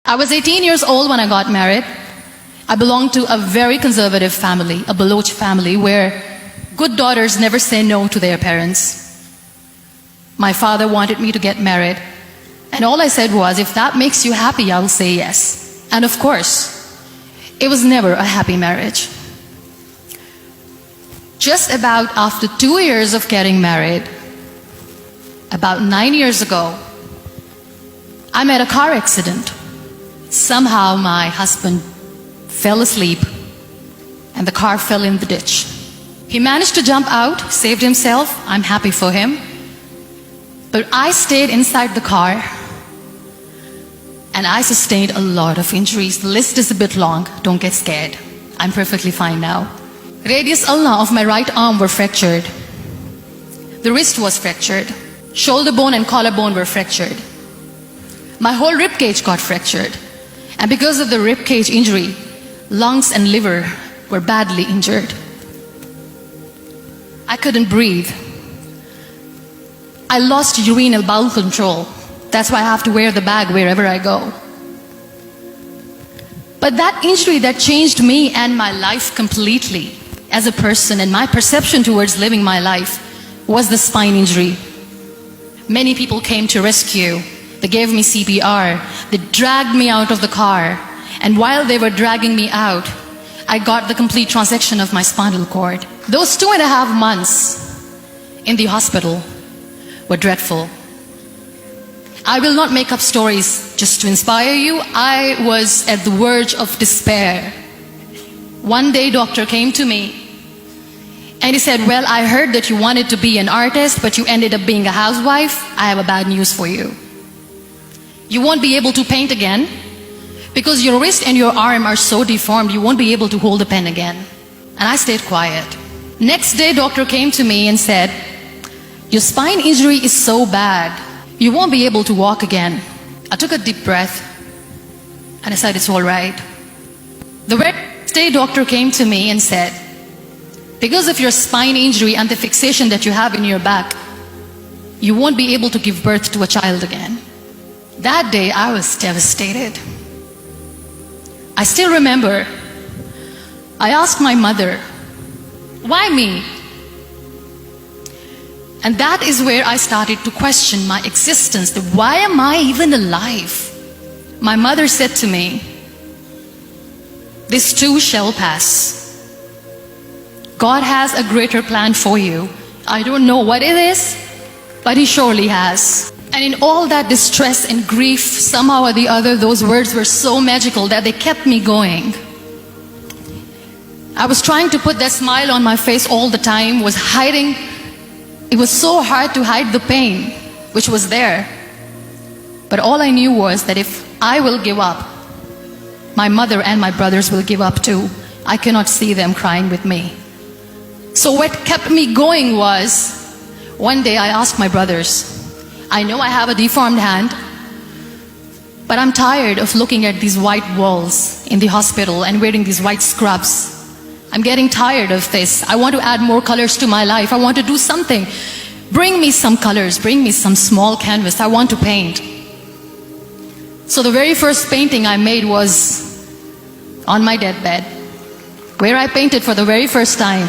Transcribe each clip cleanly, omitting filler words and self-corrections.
I was 18 years old when I got married. I belonged to a very conservative family, a Baloch family, where good daughters never say no to their parents. My father wanted me to get married, and all I said was, if that makes you happy, I will say yes. And of course, it was never a happy marriage. Just about after 2 years of getting married, about 9 years ago, I met a car accident. Somehow my husband fell asleep and the car fell in the ditch. He managed to jump out, saved himself. I'm happy for him. But I stayed inside the car and I sustained a lot of injuries. The list is a bit long. Don't get scared. I'm perfectly fine now. Radius ulna of my right arm were fractured. The wrist was fractured. Shoulder bone and collarbone were fractured. My whole rib cage got fractured. And because of the rib cage injury, lungs and liver were badly injured. I couldn't breathe. I lost urinary bowel control. That's why I have to wear the bag wherever I go. But that injury that changed me and my life completely as a person and my perception towards living my life was the spine injury. Many people came to rescue. They gave me CPR. They dragged me out of the car. And while they were dragging me out, I got the complete transection of my spinal cord. Those 2.5 months in the hospital were dreadful. I will not make up stories just to inspire you. I was at the verge of despair. One day, doctor came to me and he said, well, I heard that you wanted to be an artist, but you ended up being a housewife. I have a bad news for you. You won't be able to paint again because your wrist and your arm are so deformed, you won't be able to hold a pen again. And I stayed quiet. Next day, doctor came to me and said, your spine injury is so bad, you won't be able to walk again. I took a deep breath and I said, it's all right. The next day, doctor came to me and said, because of your spine injury and the fixation that you have in your back, you won't be able to give birth to a child again. That day, I was devastated. I still remember, I asked my mother, why me? And that is where I started to question my existence. Why am I even alive? My mother said to me, this too shall pass. God has a greater plan for you. I don't know what it is, but He surely has. And in all that distress and grief, somehow or the other, those words were so magical that they kept me going. I was trying to put that smile on my face all the time, was hiding. It was so hard to hide the pain, which was there. But all I knew was that if I will give up, my mother and my brothers will give up too. I cannot see them crying with me. So what kept me going was, one day I asked my brothers, I know I have a deformed hand, but I'm tired of looking at these white walls in the hospital and wearing these white scrubs. I'm getting tired of this. I want to add more colors to my life. I want to do something. Bring me some colors. Bring me some small canvas. I want to paint. So the very first painting I made was on my deathbed, where I painted for the very first time.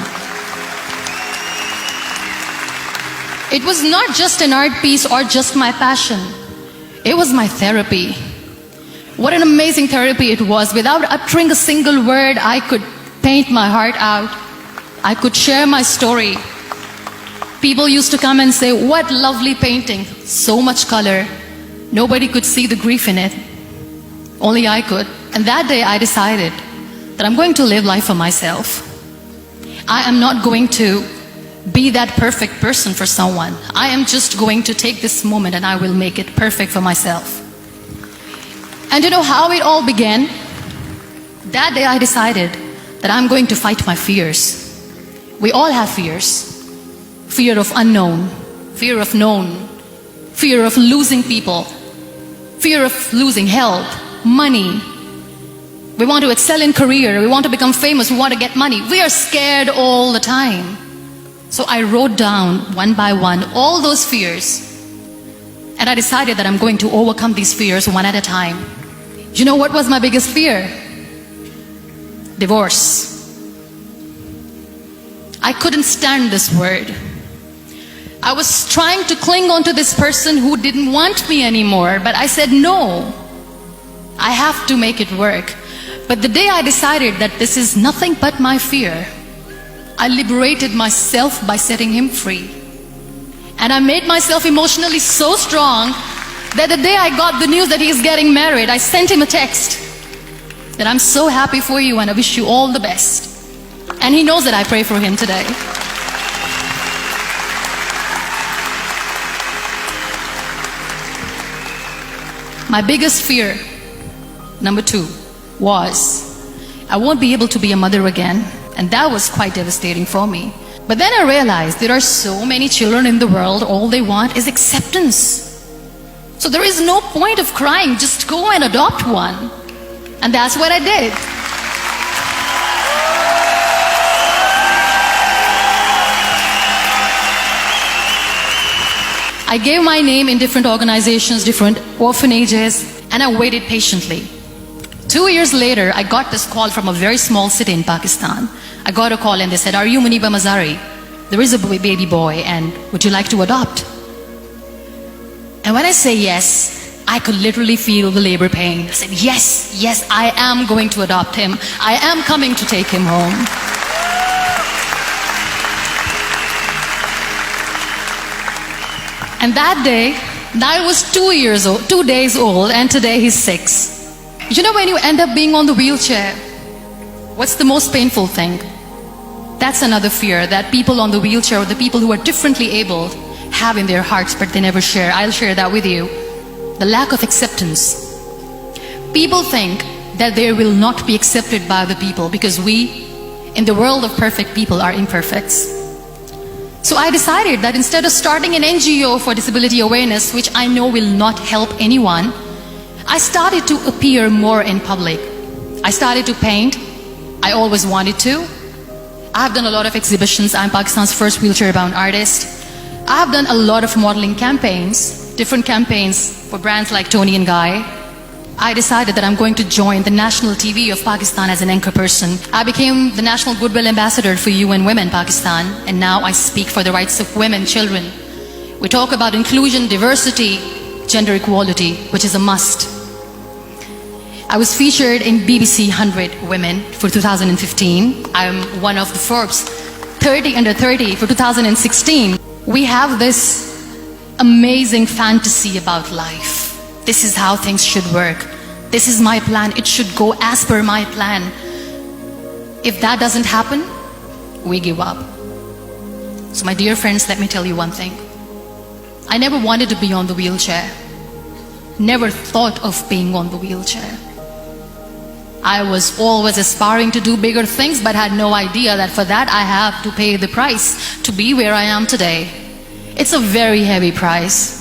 It was not just an art piece or just my passion. It was my therapy. What an amazing therapy it was. Without uttering a single word, I could paint my heart out. I could share my story. People used to come and say, what lovely painting. So much color. Nobody could see the grief in it. Only I could. And that day I decided that I'm going to live life for myself. I am not going to be that perfect person for someone. I am just going to take this moment and I will make it perfect for myself. And you know how it all began? That day I decided that I'm going to fight my fears. We all have fears. Fear of unknown, fear of known, fear of losing people, fear of losing health, money. We want to excel in career, we want to become famous, we want to get money. We are scared all the time. So I wrote down one by one all those fears, and I decided that I'm going to overcome these fears one at a time. You know what was my biggest fear? Divorce. I couldn't stand this word. I was trying to cling on to this person who didn't want me anymore, but I said no. I have to make it work. But the day I decided that this is nothing but my fear, I liberated myself by setting him free. And I made myself emotionally so strong that the day I got the news that he's getting married, I sent him a text that I'm so happy for you and I wish you all the best. And he knows that I pray for him today. My biggest fear, number 2, was I won't be able to be a mother again. And that was quite devastating for me. But then I realized there are so many children in the world, all they want is acceptance. So there is no point of crying, just go and adopt one. And that's what I did. I gave my name in different organizations, different orphanages, and I waited patiently. 2 years later, I got this call from a very small city in Pakistan. I got a call and they said, "Are you Muniba Mazari? There is a baby boy and would you like to adopt?" And when I say yes, I could literally feel the labor pain. I said, yes, I am going to adopt him. I am coming to take him home. And that day, I was 2 days old, and today he's 6. You know, when you end up being on the wheelchair, what's the most painful thing? That's another fear that people on the wheelchair or the people who are differently abled have in their hearts, but they never share. I'll share that with you. The lack of acceptance. People think that they will not be accepted by the people because we, in the world of perfect people, are imperfects. So I decided that instead of starting an NGO for disability awareness, which I know will not help anyone, I started to appear more in public. I started to paint. I always wanted to. I've done a lot of exhibitions. I'm Pakistan's first wheelchair-bound artist. I've done a lot of modeling campaigns, different campaigns for brands like Tony and Guy. I decided that I'm going to join the national TV of Pakistan as an anchor person. I became the National Goodwill Ambassador for UN Women Pakistan, and now I speak for the rights of women, children. We talk about inclusion, diversity, gender equality, which is a must. I was featured in BBC 100 Women for 2015. I'm one of the Forbes 30 under 30 for 2016. We have this amazing fantasy about life. This is how things should work. This is my plan. It should go as per my plan. If that doesn't happen, we give up. So my dear friends, let me tell you one thing. I never wanted to be on the wheelchair. Never thought of being on the wheelchair. I was always aspiring to do bigger things, but had no idea that for that I have to pay the price to be where I am today. It's a very heavy price.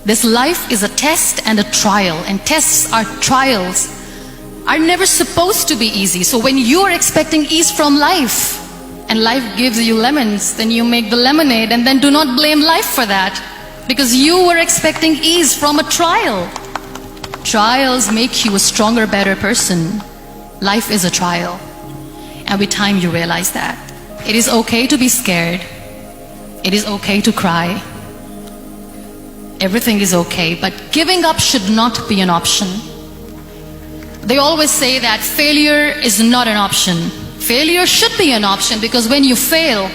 This life is a test and a trial, and tests or trials are never supposed to be easy. So when you're expecting ease from life, and life gives you lemons, then you make the lemonade, and then do not blame life for that, because you were expecting ease from a trial. Trials make you a stronger, better person. Life is a trial, and with time you realize that. It is okay to be scared. It is okay to cry. Everything is okay, but giving up should not be an option. They always say that failure is not an option. Failure should be an option, because when you fail,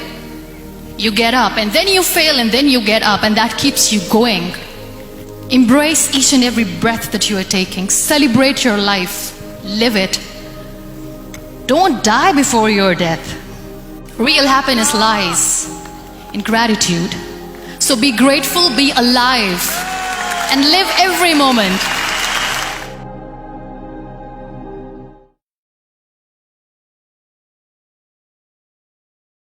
you get up, and then you fail, and then you get up, and that keeps you going. Embrace each and every breath that you are taking. Celebrate your life. Live it. Don't die before your death. Real happiness lies in gratitude. So be grateful, be alive, and live every moment.